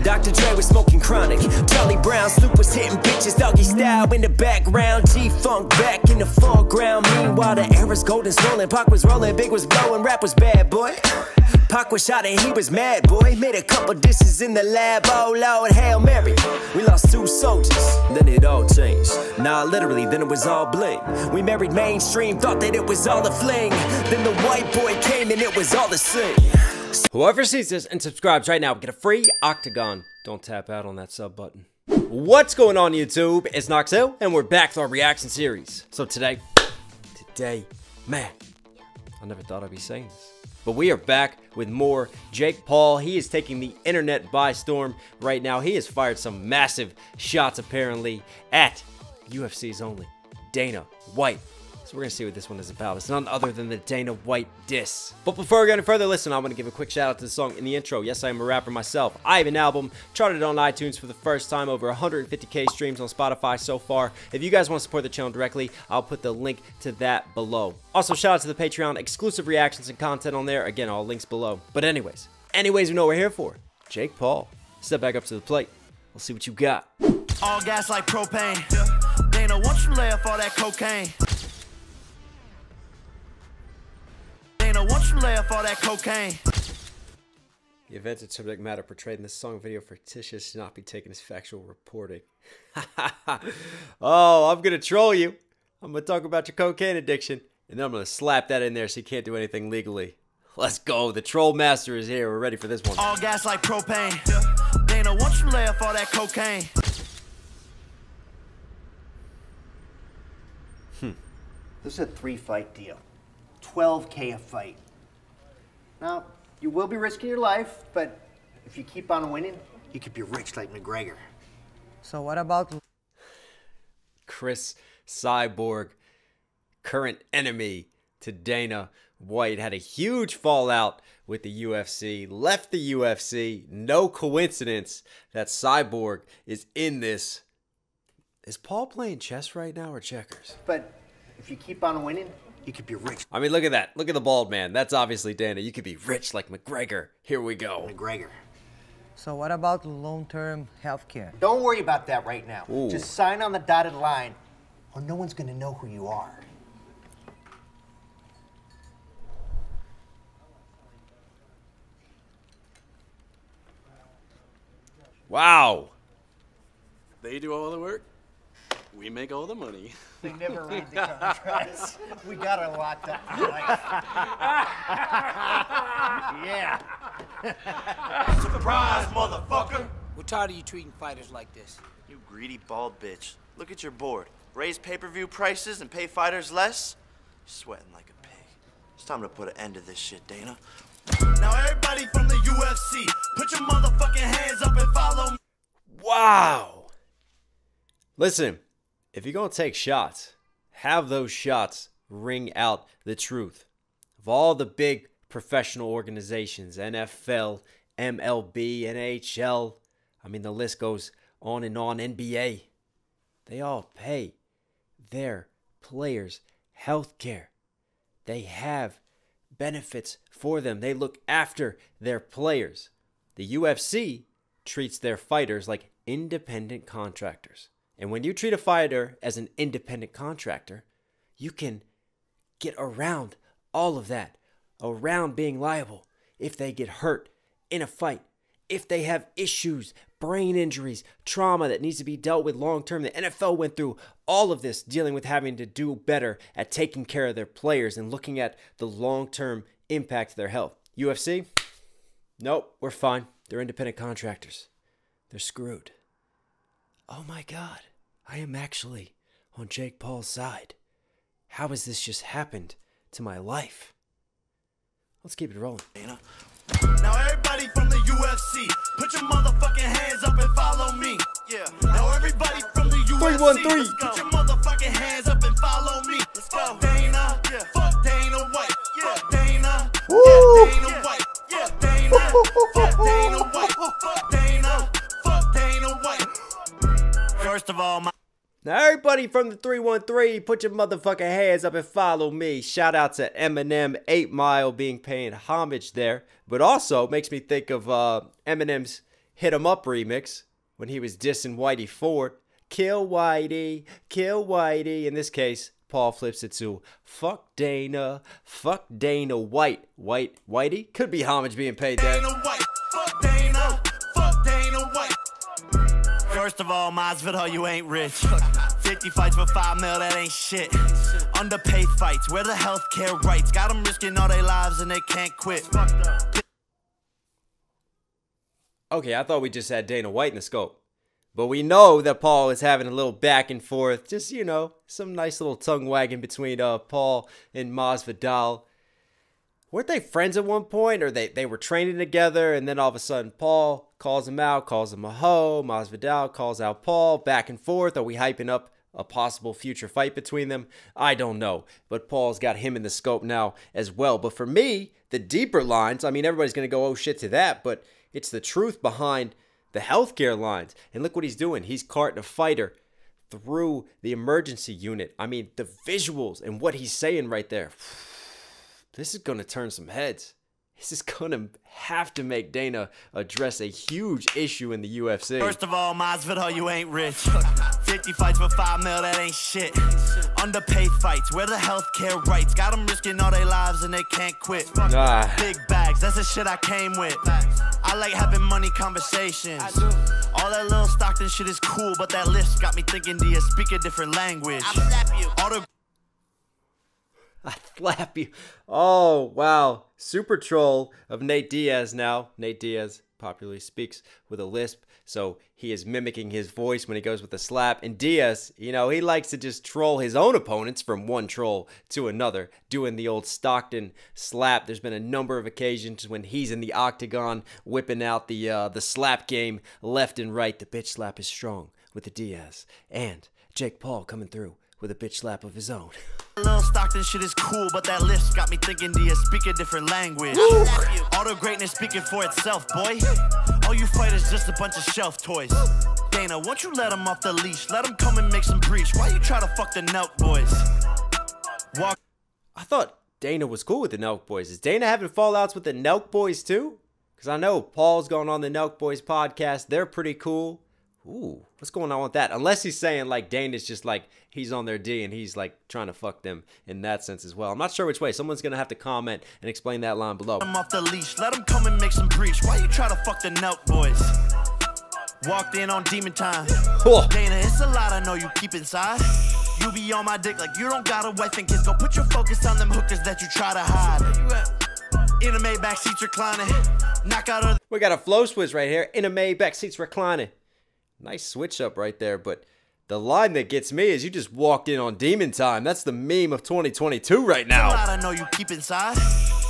Dr. Dre was smoking chronic. Charlie Brown, Snoop was hitting bitches doggy style in the background. G-Funk back in the foreground. Meanwhile, the era's golden swollen. Pac was rolling, Big was blowing, rap was bad, boy. Pac was shot and he was mad, boy. Made a couple dishes in the lab, oh Lord, Hail Mary. We lost 2 soldiers, then it all changed. Nah, literally, then it was all bling. We married mainstream, thought that it was all a fling. Then the white boy came and it was all the same. Whoever sees this and subscribes right now will get a free octagon. Don't tap out on that sub button. What's going on, YouTube? It's Knox Hill, and we're back with our reaction series. So today, man, I never thought I'd be saying this, but we are back with more Jake Paul. He is taking the internet by storm right now. He has fired some massive shots, apparently, at UFC's only Dana White. So we're going to see what this one is about. It's none other than the Dana White diss. But before we go any further, listen, I want to give a quick shout out to the song in the intro. Yes, I am a rapper myself. I have an album, charted on iTunes for the first time, over 150K streams on Spotify so far. If you guys want to support the channel directly, I'll put the link to that below. Also, shout out to the Patreon, exclusive reactions and content on there. Again, all links below. But anyways, we know what we're here for. Jake Paul, step back up to the plate. We'll see what you got. All gas like propane. Dana, won't you lay off all that cocaine? Once you lay off all that cocaine. The events and subject matter portrayed in this song video fictitious should not be taken as factual reporting. Oh, I'm gonna troll you. I'm gonna talk about your cocaine addiction, and then I'm gonna slap that in there so you can't do anything legally. Let's go. The troll master is here. We're ready for this one. All gas like propane. Dana, once you lay off all that cocaine. This is a 3-fight deal. 12K a fight. Now, you will be risking your life, but if you keep on winning, you could be rich like McGregor. So what about Cris, Cyborg, current enemy to Dana White, had a huge fallout with the UFC, left the UFC. No coincidence that Cyborg is in this. Is Paul playing chess right now or checkers? But if you keep on winning, you could be rich. I mean, look at that. Look at the bald man. That's obviously Dana. You could be rich like McGregor. Here we go. McGregor. So what about long-term health care? Don't worry about that right now. Ooh. Just sign on the dotted line, or no one's gonna know who you are. Wow. They do all the work. We make all the money. They never read the contracts. We got her locked up for life. Yeah. Surprise, motherfucker. We're tired of you treating fighters like this. You greedy bald bitch. Look at your board. Raise pay-per-view prices and pay fighters less? You're sweating like a pig. It's time to put an end to this shit, Dana. Now everybody from the UFC, put your motherfucking hands up and follow me. Wow. Listen, if you're going to take shots, have those shots ring out the truth. Of all the big professional organizations, NFL, MLB, NHL, I mean, the list goes on and on, NBA, they all pay their players health care. They have benefits for them. They look after their players. The UFC treats their fighters like independent contractors. And when you treat a fighter as an independent contractor, you can get around all of that, around being liable if they get hurt in a fight, if they have issues, brain injuries, trauma that needs to be dealt with long term. The NFL went through all of this, dealing with having to do better at taking care of their players and looking at the long-term impact to their health. UFC? Nope, we're fine. They're independent contractors. They're screwed. Oh my God, I am actually on Jake Paul's side. How has this just happened to my life? Let's keep it rolling. Dana. Now everybody from the UFC, put your motherfucking hands up and follow me. Yeah. Now everybody from the UFC, 313. put your motherfucking hands up and follow me. Let's go. Dana, yeah. Fuck Dana White. Yeah. Fuck Dana. Woo. Yeah, Dana White. Yeah, Dana. Fuck Dana White. Fuck Dana. Fuck Dana White. First of all, Now everybody from the 313, put your motherfucking hands up and follow me. Shout out to Eminem, 8 Mile being paying homage there. But also makes me think of Eminem's Hit 'Em Up remix when he was dissing Whitey Ford. Kill Whitey, kill Whitey. In this case, Paul flips it to fuck Dana White. Whitey? Could be homage being paid there. Dana White, fuck Dana, fuck Dana White. First of all, Masvidal, you ain't rich. 50 fights for 5 mil, that ain't shit. Underpaid fights, where the healthcare rights? Got them risking all their lives and they can't quit. Okay, I thought we just had Dana White in the scope. But we know that Paul is having a little back and forth. Just, you know, some nice little tongue wagging between Paul and Masvidal. Weren't they friends at one point? Or they were training together, and then all of a sudden Paul calls him out, calls him a hoe. Masvidal calls out Paul. Back and forth. Are we hyping up a possible future fight between them? I don't know. But Paul's got him in the scope now as well. But for me, the deeper lines, I mean, everybody's going to go, oh shit, to that. But it's the truth behind the healthcare lines. And look what he's doing. He's carting a fighter through the emergency unit. I mean, the visuals and what he's saying right there. This is going to turn some heads. This is going to have to make Dana address a huge issue in the UFC. First of all, Masvidal, you ain't rich. 50 fights for 5 mil, that ain't shit. Underpaid fights, where the healthcare rights? Got them risking all their lives and they can't quit. Big bags, that's the shit I came with. I like having money conversations. All that little Stockton shit is cool, but that list got me thinking, do you speak a different language? I'll slap you. I slap you. Oh, wow. Super troll of Nate Diaz now. Nate Diaz popularly speaks with a lisp, so he is mimicking his voice when he goes with a slap. And Diaz, you know, he likes to just troll his own opponents from one troll to another, doing the old Stockton slap. There's been a number of occasions when he's in the octagon whipping out the slap game left and right. The bitch slap is strong with the Diaz. And Jake Paul coming through with a bitch slap of his own. Little Stockton shit is cool, but that list got me thinking, do you speak a different language? All the greatness speaking for itself, boy. All you fighters just a bunch of shelf toys. Dana, won't you let him off the leash? Let him come and make some breach. Why you try to fuck the Nelk boys? I thought Dana was cool with the Nelk boys. Is Dana having fallouts with the Nelk boys too? Because I know Paul's going on the Nelk boys podcast. They're pretty cool. Ooh, what's going on with that? Unless he's saying like Dana's just like he's on their D and he's like trying to fuck them in that sense as well. I'm not sure which way. Someone's gonna have to comment and explain that line below. I'm off the leash. Let him come and make some breach. Why you try to fuck the Nelk boys? Walked in on demon time. Oh. Dana, it's a lot I know you keep inside. You be on my dick like you don't got a wife and kids. Go put your focus on them hookers that you try to hide. In a Maybach seats reclining. Knock out of. We got a flow switch right here. In a Maybach seats reclining. Nice switch up right there, but the line that gets me is you just walked in on demon time. That's the meme of 2022 right now. I know you keep inside.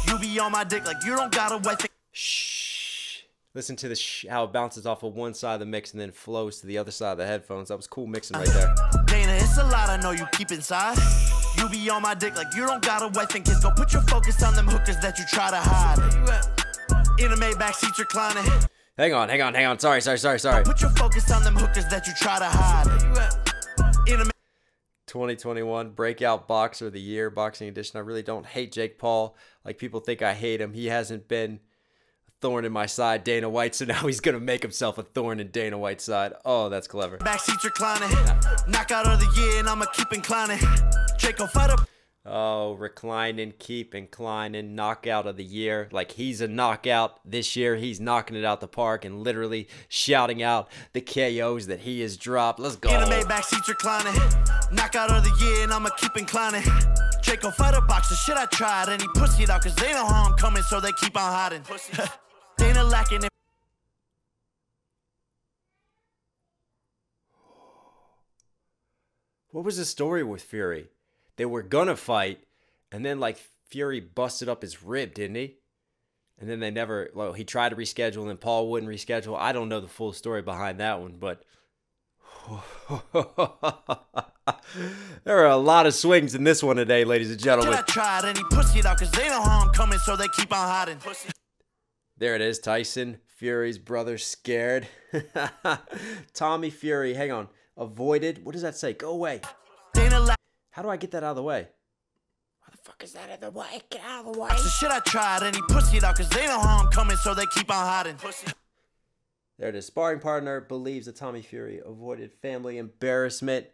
You be on my dick like you don't got a wife. Shh. Listen to the how it bounces off of one side of the mix and then flows to the other side of the headphones. That was cool mixing right there. Dana, it's a lot I know you keep inside. You be on my dick like you don't got a wife and kids. Go put your focus on them hookers that you try to hide. In a Maybach seats reclining. Hang on. Sorry. Put your focus on them hookers that you try to hide. 2021 Breakout Boxer of the Year, Boxing Edition. I really don't hate Jake Paul like people think I hate him. He hasn't been a thorn in my side, Dana White, so now he's going to make himself a thorn in Dana White's side. Oh, that's clever. Back seats reclining. Knockout of the year, and I'ma keep inclining. Jake will fight up. Oh, reclining, keep inclining, knockout of the year. Like he's a knockout this year. He's knocking it out the park and literally shouting out the KOs that he has dropped. Let's go. In a Maybach seats reclining. Knockout of the year, and I'ma keep inclining. Jake will fight a boxer. Shit, I tried, and he pussied out because they know how I'm coming, so they keep on hiding. Dana lacking it. What was the story with Fury? They were gonna fight, and then like Fury busted up his rib, didn't he? And then they never, well, he tried to reschedule, and then Paul wouldn't reschedule. I don't know the full story behind that one, but there are a lot of swings in this one today, ladies and gentlemen. I tried, and he pussied out because they know how I'm coming, so they keep on hiding. There it is, Tyson Fury's brother scared. Tommy Fury, hang on, avoided. What does that say? Go away. How do I get that out of the way? How the fuck is that out of the way? Get out of the way. That's the shit I tried, and he pussied out because they know how I'm coming, so they keep on hiding. There it is. Sparring partner believes that Tommy Fury avoided family embarrassment.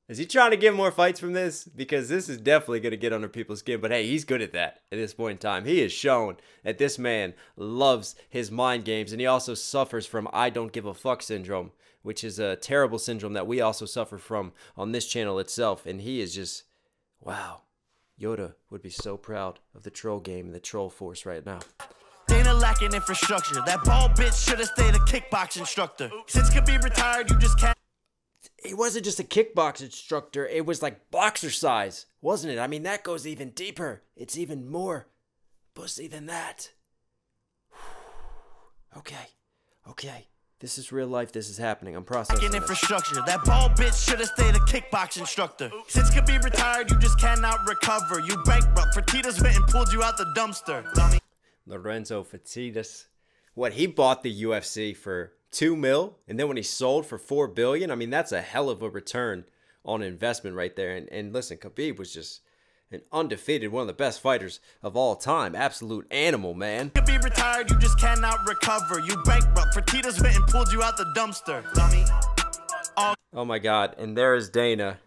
Is he trying to get more fights from this? Because this is definitely going to get under people's skin. But hey, he's good at that at this point in time. He has shown that this man loves his mind games. And he also suffers from I don't give a fuck syndrome, which is a terrible syndrome that we also suffer from on this channel itself. And he is just, wow. Yoda would be so proud of the troll game and the troll force right now. Dana lacking infrastructure. That bald bitch should have stayed a kickbox instructor. Since could be retired, you just can't. It wasn't just a kickbox instructor. It was like boxer size, wasn't it? I mean, that goes even deeper. It's even more pussy than that. Okay. This is real life. This is happening. I'm processing infrastructure. That bald bitch should have stayed a kickbox instructor. Since could be retired, you just cannot recover. You bankrupt. Fertitas went and pulled you out the dumpster. Dummy. Lorenzo Fertitas. What, he bought the UFC for $2 million, and then when he sold for $4 billion, I mean, that's a hell of a return on investment right there. And listen, Khabib was just an undefeated, one of the best fighters of all time. Absolute animal, man. You could be retired, you just cannot recover. You bankrupt. Fertitas went and pulled you out the dumpster. Dummy. Oh my God, and there is Dana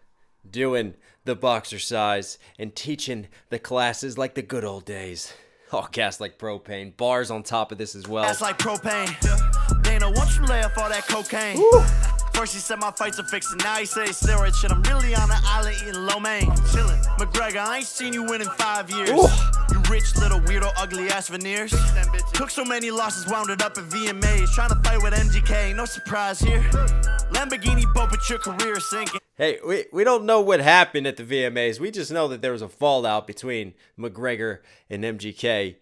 doing the boxer size and teaching the classes like the good old days. Oh, gas like propane. Bars on top of this as well. Gas like propane. Dana, once you lay off all that cocaine. Woo. First he said my fights are fixing, now he say steroid shit. I'm really on an island eating lo mein. Chillin'. McGregor, I ain't seen you win in 5 years. Ooh. You rich little weirdo, ugly ass veneers. Took so many losses, wound it up at VMAs. Trying to fight with MGK, no surprise here. Lamborghini boat, but your career is sinking. Hey, we don't know what happened at the VMAs. We just know that there was a fallout between McGregor and MGK.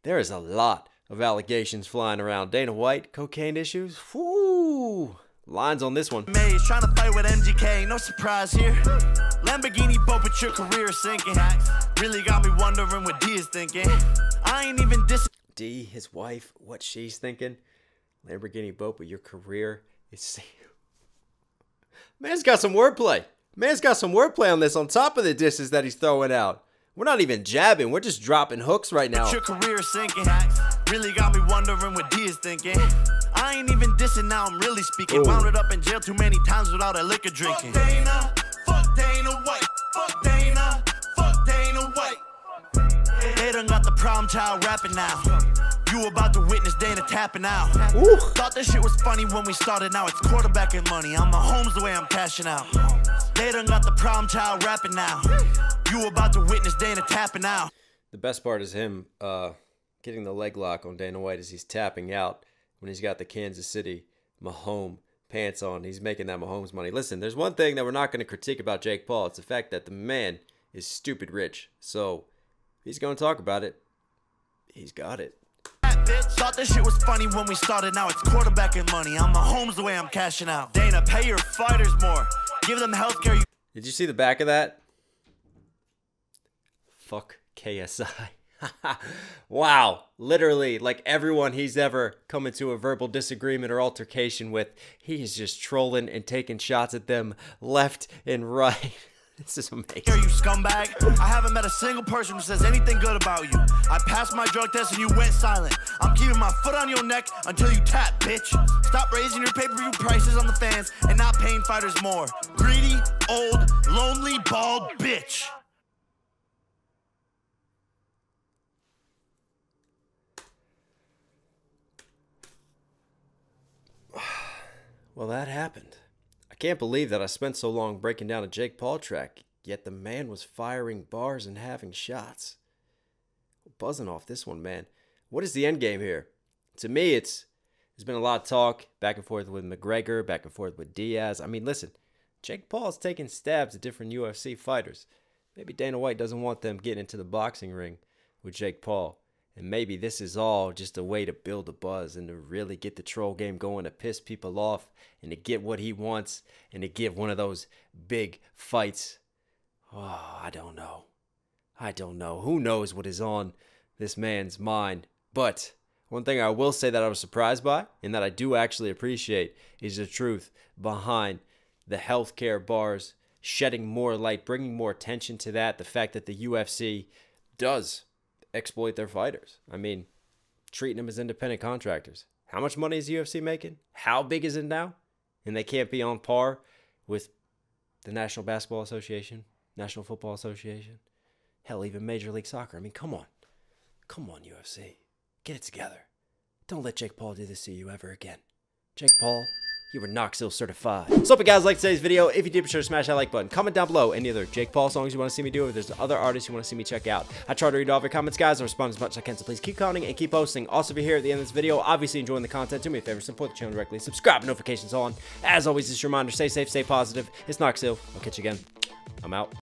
There is a lot of allegations flying around. Dana White, cocaine issues. Whoo! Lines on this one. Maze, trying to fight with MGK, no surprise here. Lamborghini boat, but your career is sinking. Really got me wondering what D is thinking. I ain't even D, his wife, what she's thinking. Lamborghini boat, but your career is sinking. Man's got some wordplay. Man's got some wordplay on this on top of the disses that he's throwing out. We're not even jabbing. We're just dropping hooks right now. Your career is sinking. Really got me wondering what D is thinking. I ain't even dissing, now I'm really speaking. Wound up in jail too many times without a liquor drinking. Fuck Dana, fuck Dana White, fuck Dana, fuck Dana White. They done got the problem child rapping now. You about to witness Dana tapping out. Ooh. Thought that shit was funny when we started, now it's quarterbacking money. I'm Mahomes the way I'm cashing out. They done got the problem child rapping now. You about to witness Dana tapping out. The best part is him getting the leg lock on Dana White as he's tapping out when he's got the Kansas City Mahomes pants on. He's making that Mahomes money. Listen, there's one thing that we're not going to critique about Jake Paul. It's the fact that the man is stupid rich. So if he's going to talk about it, he's got it. Thought this shit was funny when we started, now it's quarterbacking money. I'm Mahomes the way I'm cashing out. Dana, pay your fighters more. Give them healthcare. Did you see the back of that? Fuck KSI. Wow. Literally, like everyone he's ever come into a verbal disagreement or altercation with, he is just trolling and taking shots at them left and right. This is amazing. You scumbag. I haven't met a single person who says anything good about you. I passed my drug test and you went silent. I'm keeping my foot on your neck until you tap, bitch. Stop raising your pay-per-view prices on the fans and not paying fighters more. Greedy, old, lonely, bald bitch. Well, that happened. I can't believe that I spent so long breaking down a Jake Paul track, yet the man was firing bars and having shots. Buzzing off this one, man. What is the end game here? To me, there's been a lot of talk back and forth with McGregor, back and forth with Diaz. I mean, listen, Jake Paul's taking stabs at different UFC fighters. Maybe Dana White doesn't want them getting into the boxing ring with Jake Paul. And maybe this is all just a way to build a buzz and to really get the troll game going, to piss people off and to get what he wants and to give one of those big fights. Oh, I don't know. I don't know. Who knows what is on this man's mind? But one thing I will say that I was surprised by and that I do actually appreciate is the truth behind the healthcare bars, shedding more light, bringing more attention to that. The fact that the UFC does exploit their fighters. I mean, treating them as independent contractors. How much money is UFC making? How big is it now? And they can't be on par with the National Basketball Association, National Football Association, hell, even Major League Soccer. I mean, come on. Come on, UFC. Get it together. Don't let Jake Paul do this to you ever again. Jake Paul, you were Knox Hill certified. So, if you guys like today's video, if you did, be sure to smash that like button. Comment down below any other Jake Paul songs you want to see me do, or if there's other artists you want to see me check out. I try to read all of your comments, guys, and respond as much as I can, so please keep commenting and keep posting. Also, if you're here at the end of this video, obviously enjoying the content, do me a favor, support the channel directly, subscribe, notifications on. As always, just a reminder, stay safe, stay positive. It's Knox Hill. I'll catch you again. I'm out.